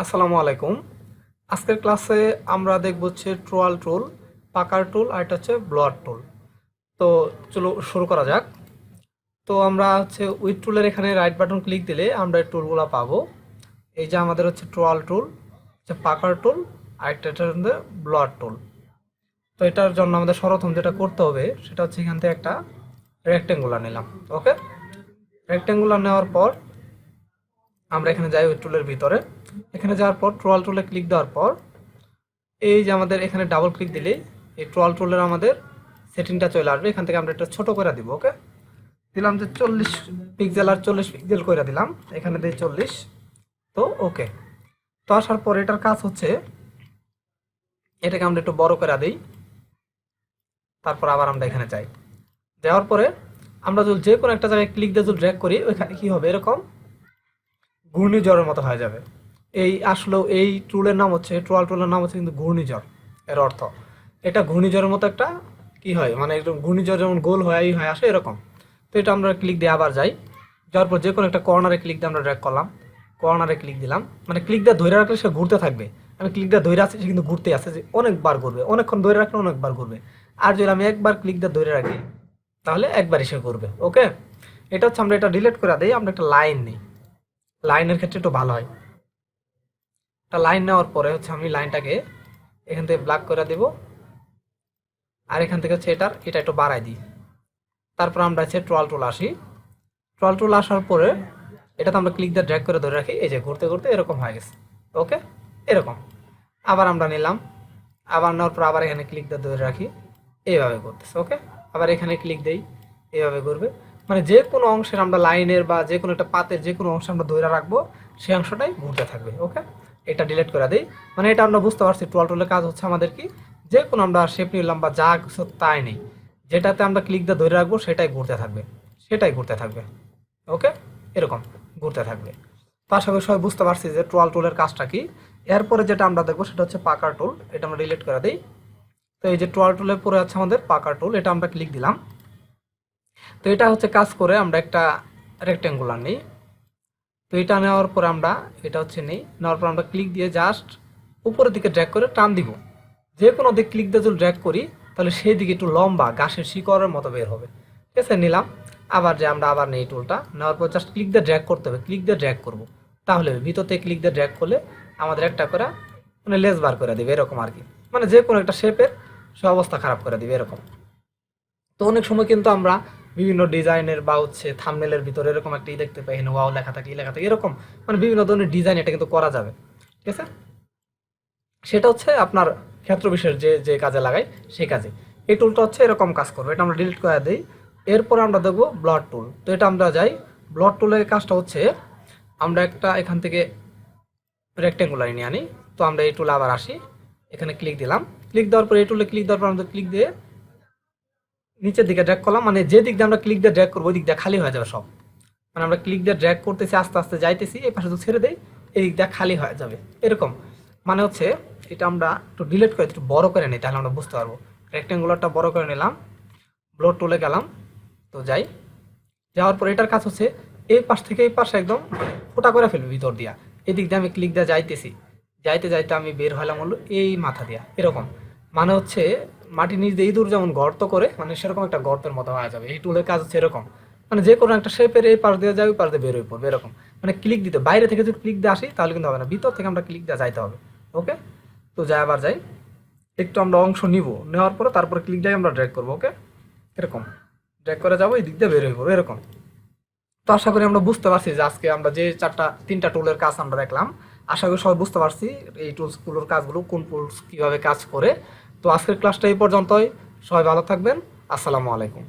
আসসালামু আলাইকুম। আজকের ক্লাসে আমরা দেখব হচ্ছে ট্রোয়াল টুল, পাকার টুল আর এটা হচ্ছে ব্লোয়ার টুল। তো চলো শুরু করা যাক। তো আমরা হচ্ছে উইথ টুলের এখানে রাইট বাটন ক্লিক দিলে আমরা এই টুলগুলো পাবো। এই যে আমাদের হচ্ছে ট্রোয়াল টুল, হচ্ছে পাকার টুল আর একটা হচ্ছে ব্লোয়ার টুল। তো এটার জন্য আমাদের সর্বপ্রথম যেটা করতে হবে সেটা হচ্ছে এখান থেকে একটা রেক্টেঙ্গুলার নিলাম। ওকে, রেক্টেঙ্গুলার নেওয়ার পর আমরা এখানে যাই ওই টুলের ভিতরে। এখানে যাওয়ার পর ট্রোয়াল টুলে ক্লিক দেওয়ার পর এই যে আমাদের এখানে ডাবল ক্লিক দিলে এই ট্রোয়াল টুলের আমাদের সেটিংটা চলে আসবে। এখান থেকে আমরা এটা ছোট করে দিব। ওকে, দিলাম যে 40 পিক্সেল আর 40 পিক্সেল করে দিলাম, এখানে দিয়ে 40। তো ওকে, তো আসার পর এটার কাজ হচ্ছে এটাকে আমরা একটু বড় করে দিই। তারপর আবার আমরা এখানে যাই, যাওয়ার পরে আমরা যদি যে কোনো একটা জায়গায় ক্লিক দিয়ে যদি ড্র্যাগ করি ওইখানে কি হবে, এরকম ঘূর্ণিঝড়ের মতো হয়ে যাবে। এই আসলে এই টুলের নাম হচ্ছে ট্রোয়াল টুলের নাম হচ্ছে কিন্তু ঘূর্ণিঝড়। এর অর্থ এটা ঘূর্ণিঝড়ের মতো একটা কি হয়, মানে একদম ঘূর্ণিঝড় যেমন গোল হয়ে হয়ে আসে এরকম। তো এটা আমরা ক্লিক দিয়ে আবার যাই, যাওয়ার পর যে কোনো একটা কর্নারে ক্লিক দিয়ে আমরা ড্র্যাগ করলাম, কর্নারে ক্লিক দিলাম, মানে ক্লিক দিয়ে ধরে রাখলে সে ঘুরতে থাকবে। আমি ক্লিক দিয়ে ধরে আছি, সে কিন্তু ঘুরতে আসে, যে অনেকবার ঘুরবে, অনেকক্ষণ ধরে রাখলে অনেকবার ঘুরবে। আর যদি আমি একবার ক্লিক দিয়ে ধরে রাখি তাহলে একবারই সে ঘুরবে। ওকে, এটা হচ্ছে আমরা এটা ডিলিট করে দিই, আমরা একটা লাইন নিই, লাইনের ক্ষেত্রে একটু ভালো হয়। একটা লাইন নেওয়ার পরে হচ্ছে আমি লাইনটাকে এখান থেকে ব্ল্যাক করে দেব, আর এখান থেকে হচ্ছে এটা একটু বাড়াই দিই। তারপর আমরা হচ্ছে ট্রোয়াল টুল আসি, ট্রোয়াল টুল আসার পরে এটাতে আমরা ক্লিক দিয়ে ড্র্যাগ করে ধরে রাখি, এই যে ঘুরতে ঘুরতে এরকম হয়ে গেছে। ওকে, এরকম আবার আমরা নিলাম, আবার নেওয়ার পর আবার এখানে ক্লিক দিয়ে ধরে রাখি, এইভাবে করতেছে। ওকে, আবার এখানে ক্লিক দেই, এইভাবে করবে। মানে যে কোনো অংশের আমরা লাইনের বা যে কোনো একটা পাতের যে কোনো অংশে আমরা ধরে রাখবো, সেই অংশটাই ঘুরতে থাকবে। ওকে, এটা ডিলিট করে দিই। মানে এটা আমরা বুঝতে পারছি ট্রোয়াল টুলের কাজ হচ্ছে আমাদের কি, যে কোনো আমরা শেপ নিলাম বা যা কিছু তাই নেই, যেটাতে আমরা ক্লিক দিয়ে ধরে রাখবো সেটাই ঘুরতে থাকবে, সেটাই ঘুরতে থাকবে। ওকে, এরকম ঘুরতে থাকবে। তো আশা করি সবাই বুঝতে পারছি যে ট্রোয়াল টুলের কাজটা কি। এরপরে যেটা আমরা দেখবো সেটা হচ্ছে পাকার টুল, এটা আমরা ডিলিট করে দিই। তো এই যে ট্রোয়াল টুলের পরে আছে আমাদের পাকার টুল, এটা আমরা ক্লিক দিলাম। তো এটা হচ্ছে কাজ করে আমরা একটা রেক্টেঙ্গুলার নিই। তো এটা নেওয়ার পর আমরা এটা হচ্ছে নেওয়ার পর আমরা ক্লিক দিয়ে জাস্ট উপরের দিকে ড্র্যাগ করে টান দিব। যে কোনো দিক ক্লিক দিয়ে যদি ড্র্যাগ করি তাহলে সেই দিকে একটু লম্বা ঘাসের শিকড়ের মতো বের হবে। ঠিক আছে, নিলাম। আবার যে আমরা আবার নেই টুলটা নেওয়ার পর জাস্ট ক্লিক দিয়ে ড্র্যাগ করতে হবে, ক্লিক দিয়ে ড্র্যাগ করবো, তাহলে ভিতর থেকে ক্লিক দিয়ে ড্র্যাগ করলে আমাদের একটা করে মানে লেস বার করে দেবে এরকম আর কি। মানে যে কোনো একটা শেপের সে অবস্থা খারাপ করে দিবে এরকম। তো অনেক সময় কিন্তু আমরা বিভিন্ন ডিজাইনের বা হচ্ছে থাম্বনেলের ভিতরে এরকম একটা দেখতে পাই, এখানে ওয়াও লেখা থাকে, লেখা থাকে এরকম, মানে বিভিন্ন ধরনের ডিজাইন এটা কিন্তু করা যাবে। ঠিক আছে, সেটা হচ্ছে আপনার ক্ষেত্র বিশেষ যে যে কাজে লাগাই সেই কাজে এই টুলটা হচ্ছে এরকম কাজ করবে। এটা আমরা ডিলিট করে দিই। এরপর আমরা দেখবো ব্লট টুল। তো এটা আমরা যাই, ব্লট টুলের কাজটা হচ্ছে আমরা একটা এখান থেকে রেক্টেঙ্গুলার নিয়ে আনি। তো আমরা এই টুলে আবার আসি, এখানে ক্লিক দিলাম, ক্লিক দেওয়ার পর এই টুলে ক্লিক দেওয়ার পর আমরা ক্লিক দিয়ে নিচের দিকে ড্র্যাগ করলাম, মানে যে দিক দিয়ে আমরা ক্লিক দিয়ে ড্র্যাগ করবো ওই দিক দিয়ে খালি হয়ে যাবে সব। মানে আমরা ক্লিক দিয়ে ড্র্যাগ করতেছি, আস্তে আস্তে যাইতেছি, এই পাশে তো ছেড়ে দেই, এই দিক দিয়ে খালি হয়ে যাবে এরকম। মানে হচ্ছে এটা আমরা একটু ডিলিট করে একটু বড় করে নিই, তাহলে আমরা বুঝতে পারবো। রেক্টেঙ্গুলারটা বড় করে নিলাম, ব্লোড টুলে গেলাম, তো যাই, যাওয়ার পর এটার কাজ হচ্ছে এই পাশ থেকে এই পাশে একদম ফোটা করে ফেলবে ভিতর দিয়া। এই দিক দিয়ে আমি ক্লিক দিয়ে যাইতেছি, যাইতে যাইতে আমি বের হলাম হলো এই মাথা দিয়া এরকম। মানে হচ্ছে মাটির নিচ দিয়ে ইঁদুর যেমন গর্ত করে, মানে সেরকম একটা গর্তের মতো হয়ে যাবে। এই টুলের কাজ হচ্ছে এরকম, মানে যে কোনো একটা শেপের এই পাশ দিয়ে যাবে, পাশ দিয়ে বের হয়ে পড়বে এরকম। মানে ক্লিক দিতে বাইরে থেকে যদি ক্লিক দিয়ে আসি তাহলে কিন্তু হবে না, ভিতর থেকে আমরা ক্লিক দিয়ে যাইতে হবে। ওকে, তো যাই, আবার যাই, একটু আমরা অংশ নিব, নেওয়ার পরে তারপরে ক্লিক দিয়ে আমরা ড্র্যাগ করবো। ওকে, এরকম ড্র্যাগ করে যাবো, এই দিক দিয়ে বের হয়ে পড়বো এরকম। তো আশা করি আমরা বুঝতে পারছি যে আজকে আমরা যে তিনটা টুলের কাজ আমরা দেখলাম, আশা করি সবাই বুঝতে পারছি এই টুলসগুলোর কাজগুলো কোন টুলস কীভাবে কাজ করে। তো আজকের ক্লাসটা এই পর্যন্তই, সবাই ভালো থাকবেন, আসসালামু আলাইকুম।